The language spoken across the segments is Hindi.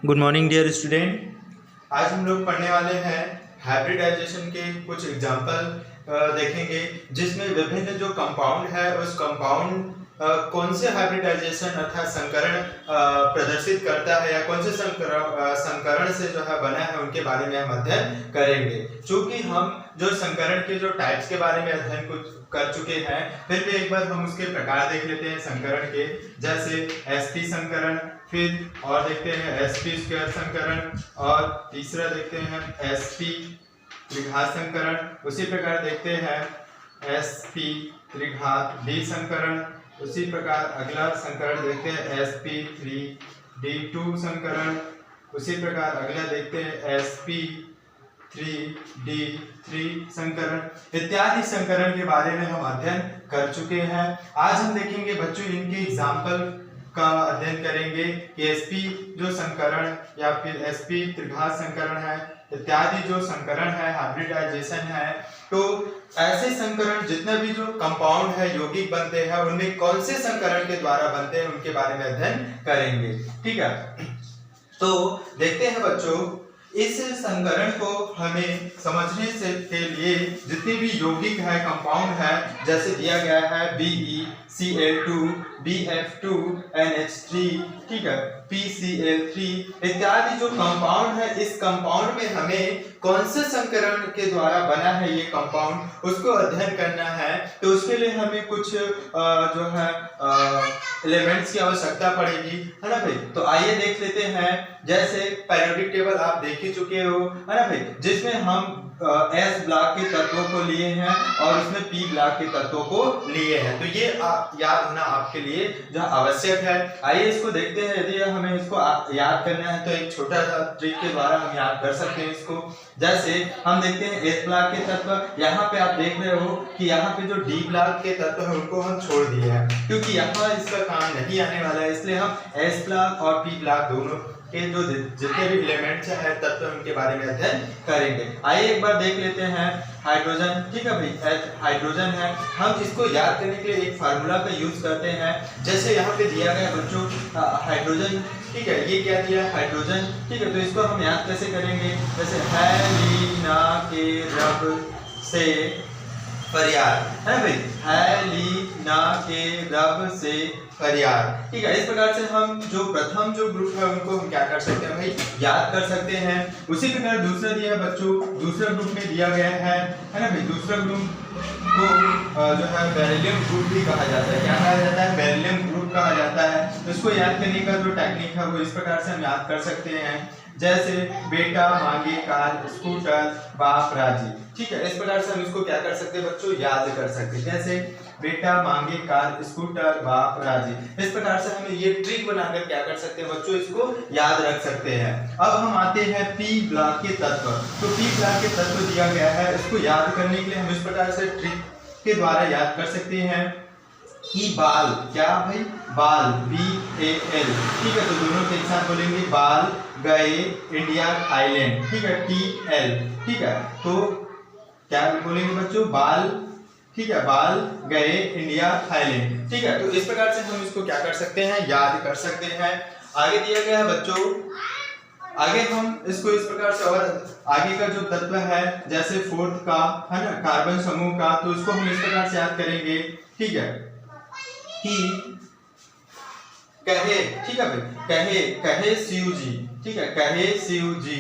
Good morning dear student. आज हम लोग पढ़ने वाले हैं हाइब्रिडाइजेशन के कुछ एग्जाम्पल देखेंगे, जिसमें विभिन्न जो कंपाउंड है उस कंपाउंड कौन से हाइब्रिडाइजेशन अर्थात संकरण प्रदर्शित करता है या कौन से संकरण से जो है बना है उनके बारे में हम अध्ययन करेंगे। चूंकि हम जो संकरण के जो टाइप्स के बारे में अध्ययन कर चुके हैं, फिर भी एक बार हम उसके प्रकार देख लेते हैं संकरण के, जैसे sp संकरण, फिर और देखते हैं sp स्क्वायर संकरण, और तीसरा देखते हैं sp त्रिघात संकरण। उसी प्रकार देखते हैं sp त्रिघात d संकरण। उसी प्रकार अगला संकरण देखते हैं sp3d2 संकरण। उसी प्रकार अगला देखते हैं sp3d3 संकरण इत्यादि संकरण के बारे में हम अध्ययन कर चुके हैं। आज हम देखेंगे बच्चों इनके एग्जाम्पल का अध्ययन करेंगे कि sp जो संकरण या फिर sp त्रिघात संकरण है इत्यादि जो संकरण है हाइब्रिडाइजेशन है, तो ऐसे संकरण जितने भी जो कंपाउंड है यौगिक बनते हैं उनमें कौन से संकरण के द्वारा बनते हैं उनके बारे में अध्ययन करेंगे। ठीक है, तो देखते हैं बच्चों, इस संकरण को हमें समझने से के लिए जितने भी यौगिक है कंपाउंड है, जैसे दिया गया है BeCl2 BF2NH3, ठीक है, PCl3 इत्यादि जो कंपाउंड है, इस कंपाउंड में हमें कौन से संकरण के द्वारा बना है ये कंपाउंड उसको अध्ययन करना है। तो उसके लिए हमें कुछ जो है एलिमेंट्स की आवश्यकता पड़ेगी, है ना भाई। तो आइए देख लेते हैं, जैसे पीरियोडिक टेबल आप देख ही चुके हो, है ना भाई, जिसमें हम S ब्लॉक के तत्वों को लिए हैं और उसमें P ब्लॉक के तत्वों को लिए हैं। तो ये याद होना आपके लिए जो आवश्यक है। आइए इसको देखते हैं। यदि हमें इसको याद करना है तो एक छोटा सा ट्रिक के द्वारा हम याद कर सकते हैं इसको। जैसे हम देखते हैं S ब्लॉक के तत्व, यहाँ पे आप देख रहे हो कि यहाँ पे जो D ब्लॉक के तत्व है उनको हम छोड़ दिए हैं, क्योंकि यहाँ इसका काम नहीं आने वाला है, इसलिए हम S ब्लॉक और P ब्लॉक दोनों के जो जितने भी एलिमेंट्स है तत्व उनके बारे में अध्ययन करेंगे। आइए एक बार देख लेते हैं हाइड्रोजन। ठीक है भाई, हाइड्रोजन है, हम इसको याद करने के लिए एक फार्मूला का यूज करते हैं। जैसे यहाँ पे दिया गया बच्चों हाइड्रोजन, ठीक है, ये क्या दिया हाइड्रोजन, ठीक है, तो इसको हम याद कैसे करेंगे, जैसे हैलीना के रब से फरियाद, है भाई, हैलीना के रब से फरियाद। ठीक है, इस प्रकार से हम जो प्रथम जो ग्रुप है उनको हम क्या कर सकते हैं भाई, याद कर सकते हैं। उसी प्रकार दूसरा दिया है बच्चों, दूसरा ग्रुप में दिया गया है ना भाई, दूसरा ग्रुप को जो है बेरिलियम ग्रुप भी कहा जाता है। क्या कहा जाता है, बेरिलियम ग्रुप कहा जाता है। इसको याद करने का जो टेक्निक है वो इस प्रकार से हम याद कर सकते हैं, जैसे बेटा मांगे कार स्कूटर बाप राजी। ठीक है, इस प्रकार से हम इसको क्या कर सकते हैं बच्चों, याद कर सकते हैं। जैसे बेटा मांगे कार स्कूटर बाप राजी, इस प्रकार से हम ये ट्रिक बनाकर क्या कर सकते हैं बच्चों, इसको याद रख सकते हैं। अब हम आते हैं पी ब्लॉक के तत्व। तो पी ब्लॉक के तत्व दिया गया है, इसको याद करने के लिए हम इस प्रकार से ट्रिक के द्वारा याद कर सकते हैं कि बाल, क्या भाई, बाल BAL, ठीक है, तो दोनों के एक साथ बोलेंगे, बाल गए इंडिया थाईलैंड, ठीक है, TL, ठीक है, तो क्या बोलेंगे बच्चों, बाल, ठीक है, बाल गए इंडिया थाईलैंड। ठीक है, तो इस प्रकार से हम इसको क्या कर सकते हैं, याद कर सकते हैं। आगे दिया गया है बच्चों, आगे हम इसको इस प्रकार से, और आगे का जो तत्व है जैसे फोर्थ का है ना, कार्बन समूह का, तो इसको हम इस प्रकार से याद करेंगे, ठीक है, कि कहे, ठीक है भाई, कहे कहे शिव जी, ठीक है, कहे शिव जी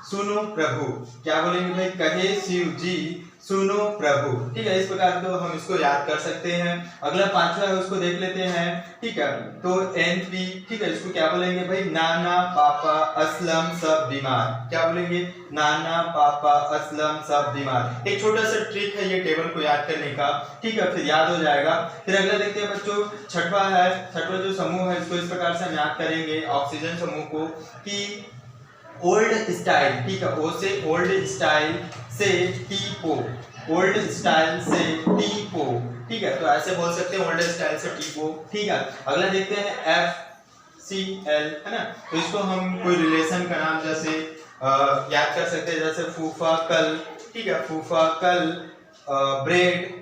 सुनो प्रभु। क्या बोलेंगे भाई, कहे शिव जी सुनो प्रभु। ठीक है, इस प्रकार तो हम इसको याद कर सकते हैं। अगला पांचवा है उसको देख लेते हैं। ठीक है, तो NP, ठीक है, इसको क्या बोलेंगे भाई, नाना पापा असलम सब बीमार। क्या बोलेंगे, नाना पापा असलम सब बीमार। एक छोटा सा ट्रिक है ये टेबल को याद करने का, ठीक है, फिर याद हो जाएगा। फिर अगला देखते हैं बच्चों, छठवा है, छठवा जो समूह है इसको इस प्रकार से हम याद करेंगे ऑक्सीजन समूह को, कि ओल्ड स्टाइल, ठीक है, ओ से ओल्ड स्टाइल से टीपो, ओल्ड स्टाइल से टीपो। ठीक है, तो ऐसे बोल सकते हैं, ओल्ड स्टाइल से टीपो। ठीक है, अगला देखते हैं FCL, है ना, तो इसको हम कोई रिलेशन का नाम जैसे याद कर सकते हैं, जैसे फूफा कल, ठीक है, फूफा कल ब्रेड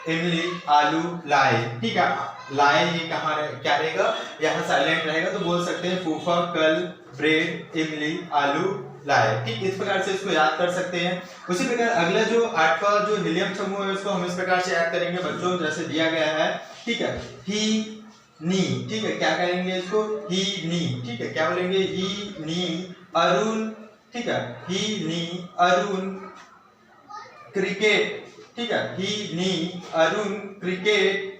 इमली आलू लाए। ठीक है, लाए, ये कहाँ क्या रहेगा, यहाँ साइलेंट रहेगा, तो बोल सकते हैं फूफा कल ब्रेड इमली आलू लाए। ठीक, इस प्रकार से इसको याद कर सकते हैं। उसी प्रकार अगला जो 8वां जो हीलियम समूह है उसको हम इस प्रकार से याद करेंगे बच्चों, जैसे दिया गया है। ठीक है, ही नी, ठीक है, क्या करेंगे इसको, ही नी, ठीक है, क्या बोलेंगे, ही नी अरुण, ठीक है, ही नी अरुण क्रिकेट, ठीक है, ही नी अरुण क्रिकेट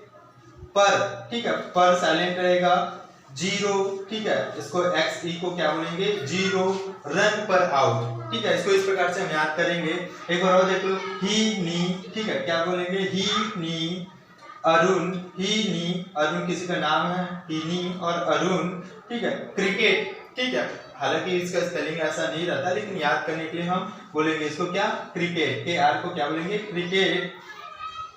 पर, ठीक है, पर साइलेंट रहेगा, 0, ठीक है, इसको एक्स ई को क्या बोलेंगे, 0 रन पर आउट। ठीक है, इसको इस प्रकार से हम याद करेंगे। एक बार और देख लो, ही नी, ठीक है, क्या बोलेंगे, ही नी अरुण, ही नी अरुण किसी का नाम है, ही नी और अरुण, ठीक है, क्रिकेट, ठीक है, हालांकि इसका स्पेलिंग ऐसा नहीं रहता, लेकिन याद करने के लिए हम बोलेंगे इसको क्या, क्रिकेट, के आर को क्या बोलेंगे, क्रिकेट,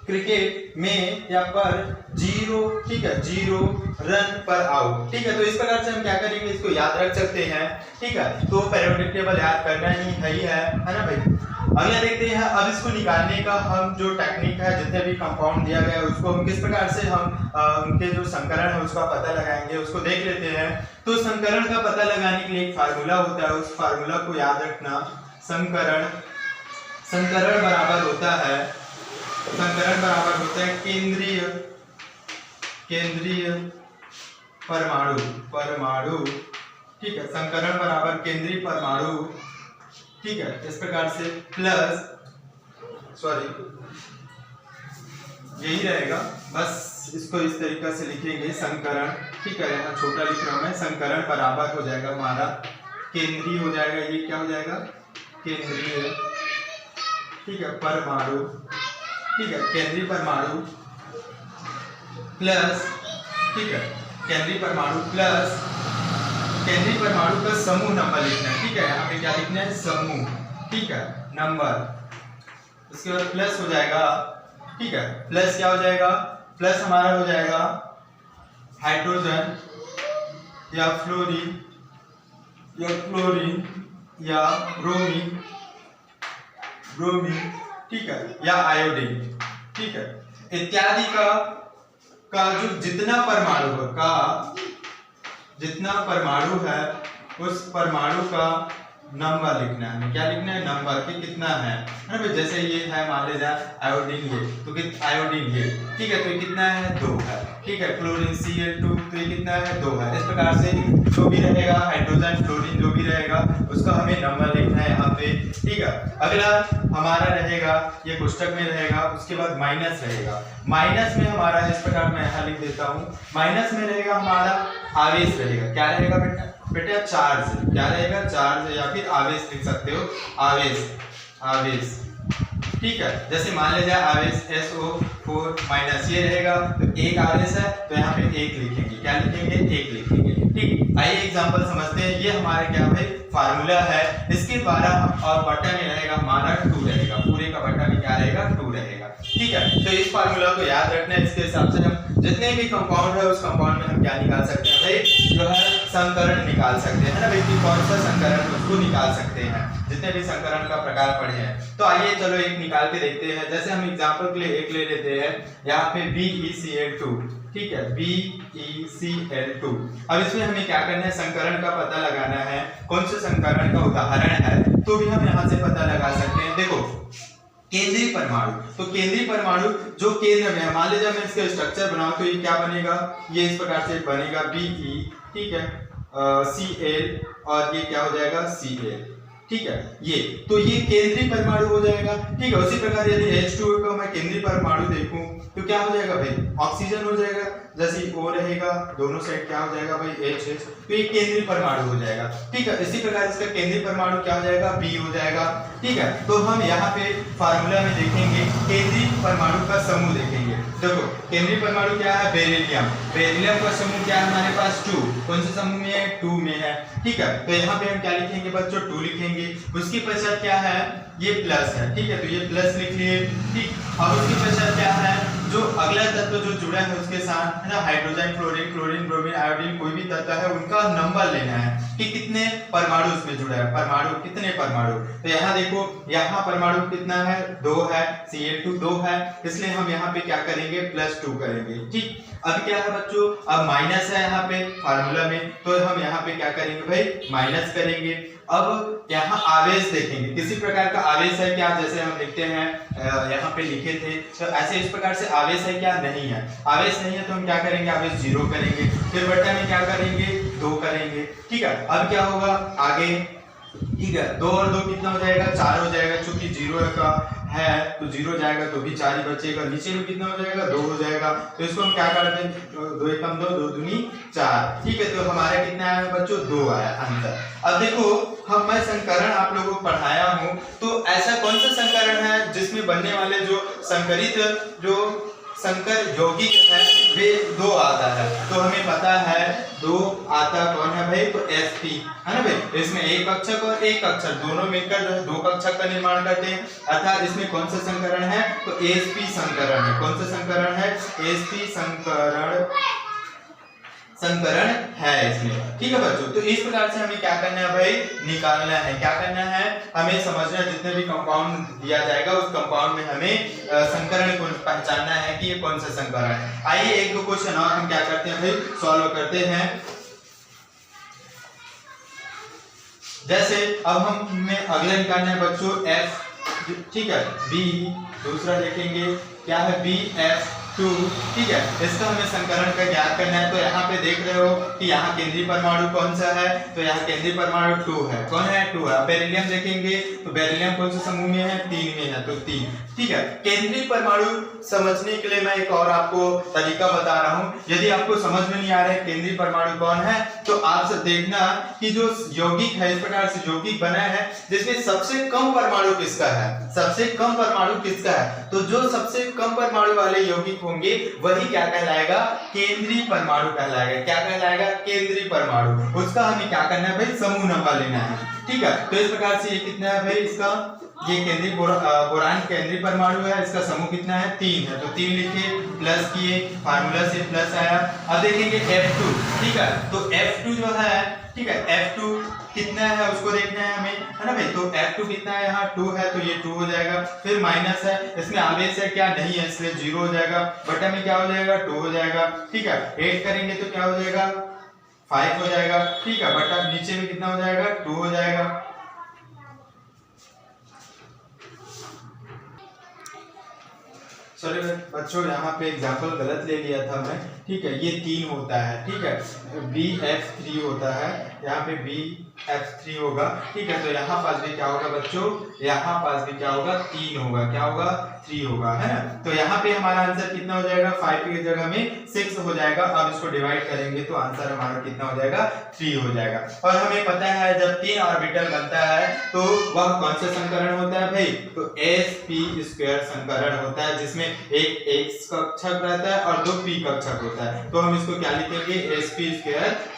क्रिकेट में या पर 0, ठीक है, 0 रन पर आउट। ठीक है, तो इस प्रकार से हम क्या करेंगे, इसको याद रख सकते हैं। ठीक है, तो पीरियोडिक टेबल याद करना ही है ना भाई। अगला देखते हैं, अब इसको निकालने का हम जो टेक्निक है, जितने भी कंपाउंड दिया गया है उसको हम किस प्रकार से हम उनके जो संकरण है उसका पता लगाएंगे, उसको देख लेते हैं। तो संकरण का पता लगाने के लिए एक फार्मूला होता है, उस फार्मूला को याद रखना। संकरण बराबर होता है, संकरण बराबर होता है केंद्रीय परमाणु, ठीक है, संकरण बराबर केंद्रीय परमाणु, ठीक है, इस प्रकार से प्लस, सॉरी यही रहेगा, बस इसको इस तरीके से लिखेंगे संकरण, ठीक है, यहाँ छोटा लिख रहा हूं मैं, संकरण बराबर हो जाएगा हमारा केंद्रीय हो जाएगा, ये क्या हो जाएगा, केंद्रीय, ठीक है, परमाणु, ठीक है, केंद्रीय परमाणु प्लस, ठीक है, केंद्रीय परमाणु प्लस केंद्रीय परमाणु का समूह नंबर लिखना है। ठीक है, यहाँ पे क्या लिखना है, समूह, ठीक है, नंबर, उसके बाद प्लस हो जाएगा, ठीक है, प्लस क्या हो जाएगा, प्लस हमारा हो जाएगा हाइड्रोजन या फ्लोरीन या ब्रोमीन, ठीक है, या आयोडीन, ठीक है, इत्यादि का जो जितना परमाणु है उस परमाणु का नंबर लिखना है। क्या लिखना है, नंबर कि कितना है ना भाई। जैसे ये है, मान लीजिए आयोडीन, ये तो आयोडीन ये, ठीक है, तो ये कितना है, 2 है, ठीक है, क्लोरीन Cl2 तो ये कितना है, 2 है। इस प्रकार से जो भी रहेगा, हाइड्रोजन फ्लोरीन जो भी रहेगा उसका हमें नंबर लिखना है यहाँ पे। ठीक है, अगला हमारा रहेगा, ये पुस्तक में रहेगा, उसके बाद माइनस रहेगा। माइनस में हमारा इस प्रकार मैं यहाँ लिख देता हूँ, माइनस में रहेगा हमारा आवेश रहेगा। क्या रहेगा बेटा चार्ज, क्या रहेगा, चार्ज या फिर आवेश लिख सकते हो, आवेश, ठीक है। जैसे मान लीजिए आवेश SO4 माइनस ये रहेगा, तो एक आवेश है तो यहाँ पे 1 लिखेंगे, क्या लिखेंगे, 1 लिखेंगे। ठीक, आइए एग्जांपल समझते हैं। ये हमारे क्या भाई फार्मूला है, इसके द्वारा और बटा में रहेगा हमारा 2 रहेगा, पूरे का बटा में क्या रहेगा, 2 रहेगा। ठीक है, तो इस फार्मूला को याद रखना है। इसके हिसाब से हम जितने भी कंपाउंड है उस कंपाउंड में हम क्या निकाल सकते हैं भाई, जो है संकरण निकाल सकते हैं ना भाई, कि कौन सा संकरण उसको निकाल सकते हैं, जितने भी संकरण का प्रकार पढ़े हैं। तो आइए चलो एक निकाल के देखते हैं। जैसे हम एग्जांपल के लिए एक ले लेते हैं, यहाँ पे BeCl2, ठीक है, BeCl2। अब इसमें हमें क्या करना है, संकरण का पता लगाना है। कौन से संकरण का उदाहरण है तो भी हम यहाँ से पता लगा सकते हैं। देखो केंद्रीय परमाणु, तो केंद्रीय परमाणु जो केंद्र में है, मान लीजिए मैं इसका स्ट्रक्चर बनाऊं तो ये क्या बनेगा, ये इस प्रकार से बनेगा Be, ठीक है, Cl और ये क्या हो जाएगा Cl, ठीक है, ये तो ये केंद्रीय परमाणु हो जाएगा। ठीक है, उसी प्रकार यदि H2O का मैं केंद्रीय परमाणु देखूं तो क्या हो जाएगा भाई, ऑक्सीजन हो जाएगा। जैसे O रहेगा, दोनों साइड क्या हो जाएगा भाई H, तो ये केंद्रीय परमाणु हो जाएगा। ठीक है, इसी प्रकार इसका केंद्रीय परमाणु क्या हो जाएगा, B हो जाएगा। ठीक है, तो हम यहाँ पे फार्मूला में देखेंगे, केंद्रीय परमाणु का समूह देखेंगे। देखो केंद्रीय परमाणु क्या है, बेरिलियम का समूह क्या है हमारे पास, 2। कौन से समूह में है, 2 में है। ठीक है, तो यहाँ पे हम क्या लिखेंगे बच्चों, 2 लिखेंगे। उसके पश्चात क्या है, ये प्लस है, ठीक है, तो ये प्लस लिख लिए। ठीक, अब उसके पश्चात क्या है, जो अगला तत्व जो जुड़ा है उसके साथ है ना, hydrogen, fluorine, chlorine, bromine, iodine, कोई भी तत्व है उनका नंबर लेना है कि कितने परमाणु उसमें जुड़ा है, परमाणु कितने परमाणु। तो यहाँ देखो, यहाँ परमाणु कितना है, 2 है, Cl2 2 है, इसलिए हम यहाँ पे क्या करेंगे, +2 करेंगे। ठीक, अब क्या है बच्चों, अब माइनस है यहाँ पे फार्मूला में, तो हम यहाँ पे क्या करेंगे भाई, माइनस करेंगे। अब यहाँ आवेश देखेंगे, किसी प्रकार का आवेश है क्या, जैसे हम लिखते हैं यहाँ पे लिखे थे, तो ऐसे इस प्रकार से आवेश है क्या, नहीं है। आवेश नहीं है तो हम क्या करेंगे, आवेश 0 करेंगे, फिर बटा में क्या करेंगे, 2 करेंगे। ठीक है, अब क्या होगा आगे, ठीक है, 2 और 2 कितना हो जाएगा, 4 हो जाएगा, क्योंकि 0 का है तो 0 जाएगा तो भी 4 ही बचेगा, नीचे में कितना हो जाएगा, 2 हो जाएगा। तो इसको हम क्या करते हैं, 2 एकम 2, 2 दूनी 4। ठीक है, तो हमारा कितना आया बच्चों, 2 आया आंसर। अब देखो, मैं संकरण आप लोगों को पढ़ाया हूँ, तो ऐसा कौन सा संकरण है जिसमें बनने वाले जो संकरित जो संकर यौगिक है वे 2 आता है। तो हमें पता है 2 आता कौन है भाई, तो Sp है ना भाई, इसमें एक कक्षक और एक कक्षक दोनों मिलकर जो है 2 कक्षक का निर्माण करते हैं, अर्थात इसमें कौन सा संकरण है, तो Sp संकरण है। कौन सा संकरण है, Sp संकरण है इसमें। ठीक है बच्चों, तो इस प्रकार से हमें क्या करना है भाई, निकालना है, क्या करना है, हमें समझना है जितने भी कंपाउंड दिया जाएगा उस कंपाउंड में हमें संकरण को पहचानना है कि ये कौन सा संकरण है। आइए एक दो क्वेश्चन और हम क्या करते हैं भाई, सॉल्व करते हैं। जैसे अब हमें अगला निकालना है बच्चों F, ठीक है, B, दूसरा देखेंगे क्या है, BF2। ठीक है, इसका हमें संकरण का ज्ञात करना है। तो यहाँ पे देख रहे हो कि यहाँ केंद्रीय परमाणु कौन सा है, तो यहाँ केंद्रीय परमाणु 2 है, कौन है, 2 है। बेरिलियम देखेंगे तो बेरिलियम कौन से समूह में है, 3 में है, तो 3। ठीक है, केंद्रीय परमाणु समझने के लिए मैं एक और आपको तरीका बता रहा हूँ। यदि आपको समझ में नहीं आ रहा है केंद्रीय परमाणु कौन है, तो आप देखना कि जो यौगिक है इस प्रकार से यौगिक बना है जिसमें सबसे कम परमाणु किसका है, सबसे कम परमाणु किसका है, तो जो सबसे कम परमाणु वाले यौगिक होंगे वही क्या कहलाएगा, केंद्रीय परमाणु कहलाएगा। क्या कहलाएगा, केंद्रीय परमाणु। उसका हमें क्या करना है भाई, समूह नंबर लेना है। ठीक है, तो इस प्रकार से ये कितना है भाई, इसका ये केंद्रीय बोरान केंद्रीय परमाणु है, इसका समूह कितना है, 3 है, तो 3 लिखे, प्लस किए, फार्मूला से प्लस आया। अब देखेंगे F2। ठीक है, तो F2 जो है, ठीक है, F2 कितना है उसको देखना है हमें, है ना भाई। तो F2 कितना है, यहाँ 2 है तो ये 2 हो जाएगा, फिर माइनस है, इसमें आवेश है क्या, नहीं है, इसलिए 0 हो जाएगा, बटा में क्या हो जाएगा, 2 हो जाएगा। ठीक है, 8 करेंगे तो क्या हो जाएगा, 5 हो जाएगा। ठीक है, बटा नीचे में कितना हो जाएगा, 2 हो जाएगा। चलो बच्चों, यहाँ पे एग्जाम्पल गलत ले लिया था मैं। ठीक है, ये 3 होता है, ठीक है, BF3 होता है, यहाँ पे BF3 होगा। ठीक है, तो यहाँ पास भी क्या होगा बच्चों, यहाँ पास भी क्या होगा, 3 होगा, क्या होगा, 3 होगा, है ना। तो यहाँ पे हमारा आंसर कितना हो जाएगा, 5 की जगह में 6 हो जाएगा। अब इसको डिवाइड करेंगे तो आंसर हमारा कितना हो जाएगा, 3 हो जाएगा। और हमें पता है जब 3 ऑर्बिटल बनता है तो वह कौन सा संकरण होता है भाई, तो sp² संकरण होता है, जिसमें एक x कक्षक रहता है और 2 p कक्षक होता है। तो हम इसको क्या लिखेंगे, sp²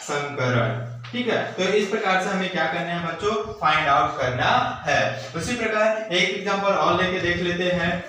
संकरण। ठीक है, तो इस प्रकार से हमें क्या करना है बच्चों, फाइंड आउट करना है। उसी प्रकार एक एग्जांपल और लेके देख लेते हैं।